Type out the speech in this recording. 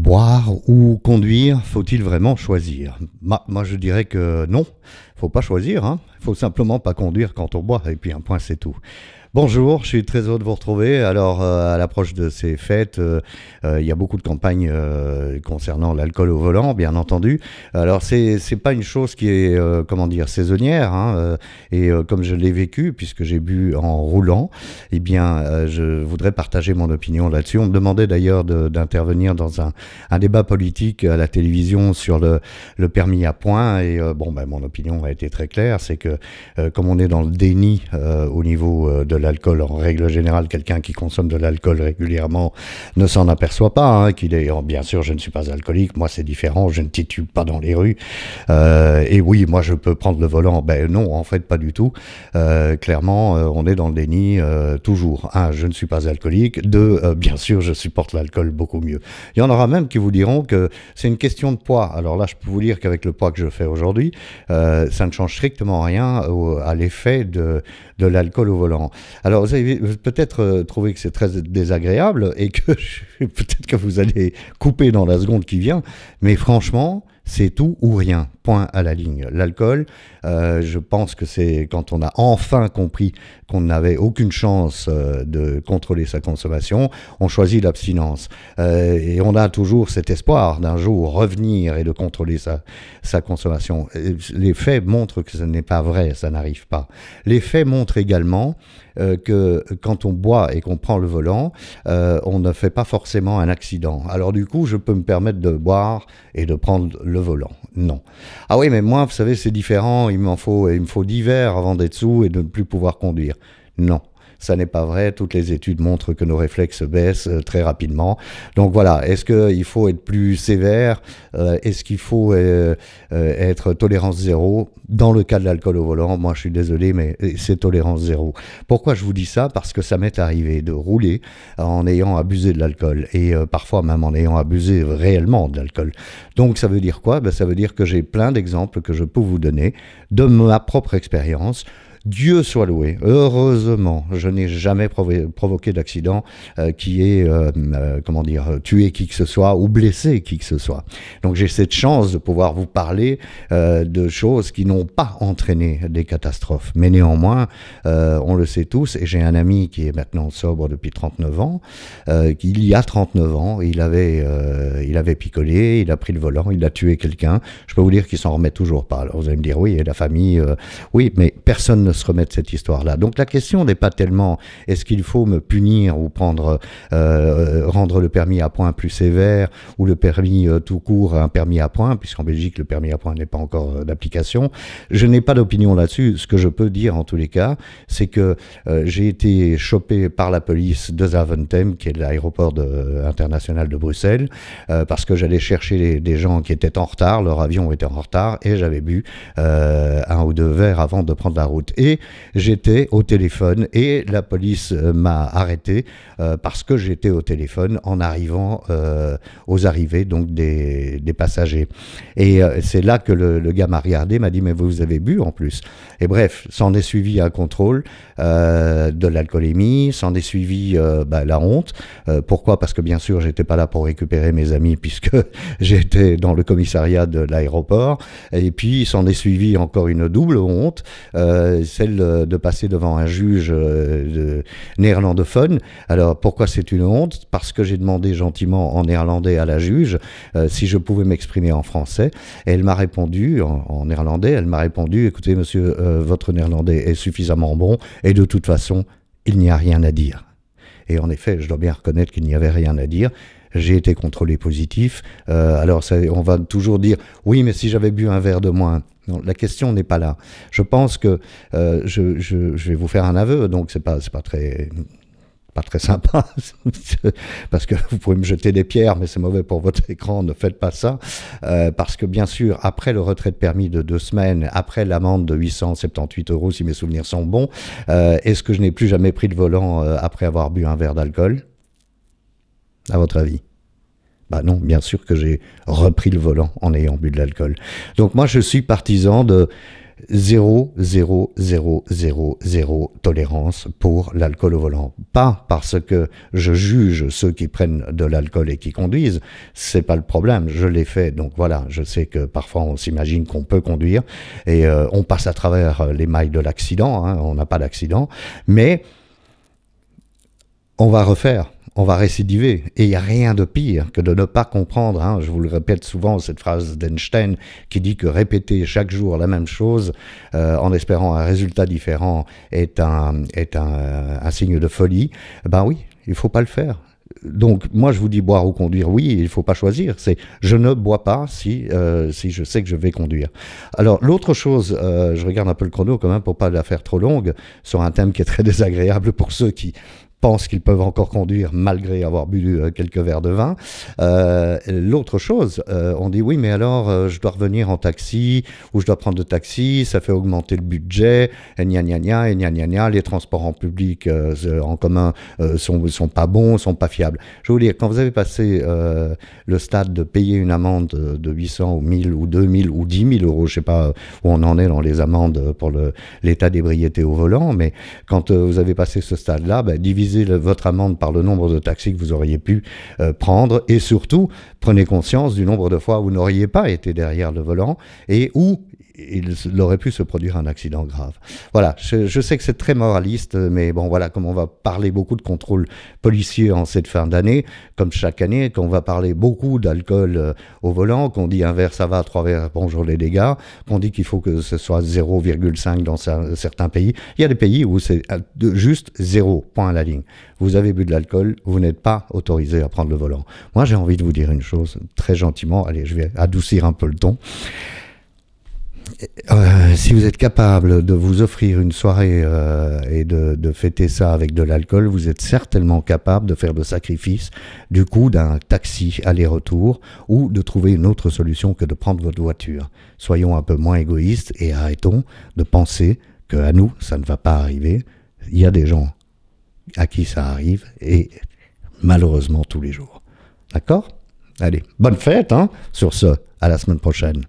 Boire ou conduire, faut-il vraiment choisir? Moi, je dirais que non, faut pas choisir, hein. Faut simplement pas conduire quand on boit, et puis un point, c'est tout. Bonjour, je suis très heureux de vous retrouver. Alors, à l'approche de ces fêtes, il y a beaucoup de campagnes concernant l'alcool au volant, bien entendu. Alors, c'est pas une chose qui est, comment dire, saisonnière, hein, comme je l'ai vécu, puisque j'ai bu en roulant, eh bien, je voudrais partager mon opinion là-dessus. On me demandait d'ailleurs d'intervenir dans un débat politique à la télévision sur le permis à points, et mon opinion a été très claire, c'est que comme on est dans le déni au niveau de l'alcool, en règle générale, quelqu'un qui consomme de l'alcool régulièrement ne s'en aperçoit pas, hein, qu'il est, bien sûr, je ne suis pas alcoolique, moi c'est différent, je ne titube pas dans les rues, et oui, moi je peux prendre le volant, ben non, en fait pas du tout, clairement, on est dans le déni toujours. Un, je ne suis pas alcoolique, deux, bien sûr, je supporte l'alcool beaucoup mieux. Il y en aura même qui vous diront que c'est une question de poids. Alors là, je peux vous dire qu'avec le poids que je fais aujourd'hui, ça ne change strictement rien à l'effet de l'alcool au volant. Alors, vous avez peut-être trouvé que c'est très désagréable et que peut-être que vous allez couper dans la seconde qui vient, mais franchement, c'est tout ou rien, point à la ligne. L'alcool, je pense que c'est quand on a enfin compris qu'on n'avait aucune chance de contrôler sa consommation, on choisit l'abstinence. Et on a toujours cet espoir d'un jour revenir et de contrôler sa consommation. Les faits montrent que ce n'est pas vrai, ça n'arrive pas. Les faits montrent également que quand on boit et qu'on prend le volant, on ne fait pas forcément un accident. Alors du coup, je peux me permettre de boire et de prendre le volant. Non. Ah oui, mais moi, vous savez, c'est différent, il me faut 10 verres avant d'être sous et de ne plus pouvoir conduire. Non. Ça n'est pas vrai, toutes les études montrent que nos réflexes baissent très rapidement. Donc voilà, est-ce qu'il faut être plus sévère? Est-ce qu'il faut être tolérance zéro? Dans le cas de l'alcool au volant, moi je suis désolé, mais c'est tolérance zéro. Pourquoi je vous dis ça? Parce que ça m'est arrivé de rouler en ayant abusé de l'alcool, et parfois même en ayant abusé réellement de l'alcool. Donc ça veut dire quoi? Ben, ça veut dire que j'ai plein d'exemples que je peux vous donner de ma propre expérience. Dieu soit loué, heureusement, je n'ai jamais provoqué d'accident qui ait, tué qui que ce soit ou blessé qui que ce soit. Donc j'ai cette chance de pouvoir vous parler de choses qui n'ont pas entraîné des catastrophes. Mais néanmoins, on le sait tous, et j'ai un ami qui est maintenant sobre depuis 39 ans, il y a 39 ans, il avait picolé, il a pris le volant, il a tué quelqu'un. Je peux vous dire qu'il s'en remet toujours pas. Alors vous allez me dire, oui, et la famille, oui, mais personne ne se remettre de cette histoire-là. Donc la question n'est pas tellement est-ce qu'il faut me punir ou rendre le permis à points plus sévère, ou le permis tout court un permis à points, puisqu'en Belgique le permis à points n'est pas encore d'application. Je n'ai pas d'opinion là-dessus. Ce que je peux dire en tous les cas, c'est que j'ai été chopé par la police de Zaventem, qui est l'aéroport international de Bruxelles, parce que j'allais chercher des gens qui étaient en retard, leur avion était en retard, et j'avais bu un ou deux verres avant de prendre la route. Et j'étais au téléphone, et la police m'a arrêté parce que j'étais au téléphone en arrivant aux arrivées donc des passagers. Et c'est là que le gars m'a regardé, m'a dit « mais vous avez bu en plus ». Et bref, s'en est suivi un contrôle de l'alcoolémie, s'en est suivi la honte. Pourquoi? Parce que bien sûr, j'étais pas là pour récupérer mes amis puisque j'étais dans le commissariat de l'aéroport. Et puis, s'en est suivi encore une double honte, celle de passer devant un juge néerlandophone. Alors, pourquoi c'est une honte? Parce que j'ai demandé gentiment en néerlandais à la juge si je pouvais m'exprimer en français. Et elle m'a répondu, en néerlandais, elle m'a répondu « Écoutez, monsieur, votre néerlandais est suffisamment bon et de toute façon, il n'y a rien à dire ». Et en effet, je dois bien reconnaître qu'il n'y avait rien à dire. J'ai été contrôlé positif. Alors, on va toujours dire « Oui, mais si j'avais bu un verre de moins ». Non, la question n'est pas là. Je pense que je vais vous faire un aveu, donc c'est pas très sympa, parce que vous pouvez me jeter des pierres, mais c'est mauvais pour votre écran, ne faites pas ça, parce que bien sûr, après le retrait de permis de 2 semaines, après l'amende de 878 € si mes souvenirs sont bons, est-ce que je n'ai plus jamais pris le volant après avoir bu un verre d'alcool? À votre avis? Bah non, bien sûr que j'ai repris le volant en ayant bu de l'alcool. Donc moi, je suis partisan de zéro, zéro, zéro, zéro, zéro tolérance pour l'alcool au volant. Pas parce que je juge ceux qui prennent de l'alcool et qui conduisent, c'est pas le problème, je l'ai fait, donc voilà, je sais que parfois on s'imagine qu'on peut conduire et on passe à travers les mailles de l'accident, hein, on n'a pas d'accident, mais on va refaire. On va récidiver. Et il n'y a rien de pire que de ne pas comprendre, hein, je vous le répète souvent, cette phrase d'Einstein qui dit que répéter chaque jour la même chose en espérant un résultat différent est un signe de folie. Ben oui, il ne faut pas le faire. Donc moi je vous dis boire ou conduire, oui, il ne faut pas choisir, c'est je ne bois pas si je sais que je vais conduire. Alors l'autre chose, je regarde un peu le chrono quand même pour ne pas la faire trop longue, sur un thème qui est très désagréable pour ceux qui pensent qu'ils peuvent encore conduire malgré avoir bu quelques verres de vin. L'autre chose, on dit oui, mais alors je dois revenir en taxi ou je dois prendre le taxi, ça fait augmenter le budget, et gna gna gna, et gna gna gna, les transports en public en commun sont pas bons, sont pas fiables. Je vais vous dire, quand vous avez passé le stade de payer une amende de 800 ou 1000 ou 2000 ou 10 000 euros, je sais pas où on en est dans les amendes pour l'état d'ébriété au volant, mais quand vous avez passé ce stade-là, ben, divisez votre amende par le nombre de taxis que vous auriez pu prendre et surtout prenez conscience du nombre de fois où vous n'auriez pas été derrière le volant et où il aurait pu se produire un accident grave. Voilà, je sais que c'est très moraliste, mais bon voilà, comme on va parler beaucoup de contrôle policier en cette fin d'année, comme chaque année, qu'on va parler beaucoup d'alcool au volant, qu'on dit un verre ça va, 3 verres bonjour les dégâts, qu'on dit qu'il faut que ce soit 0,5 dans certains pays. Il y a des pays où c'est juste 0, point à la ligne. Vous avez bu de l'alcool, vous n'êtes pas autorisé à prendre le volant. Moi j'ai envie de vous dire une chose, très gentiment, allez je vais adoucir un peu le ton. Si vous êtes capable de vous offrir une soirée et de fêter ça avec de l'alcool, vous êtes certainement capable de faire le sacrifice du coût d'un taxi aller-retour ou de trouver une autre solution que de prendre votre voiture. Soyons un peu moins égoïstes et arrêtons de penser qu'à nous, ça ne va pas arriver. Il y a des gens à qui ça arrive et malheureusement tous les jours. D'accord ? Allez, bonne fête, hein ? Sur ce, à la semaine prochaine.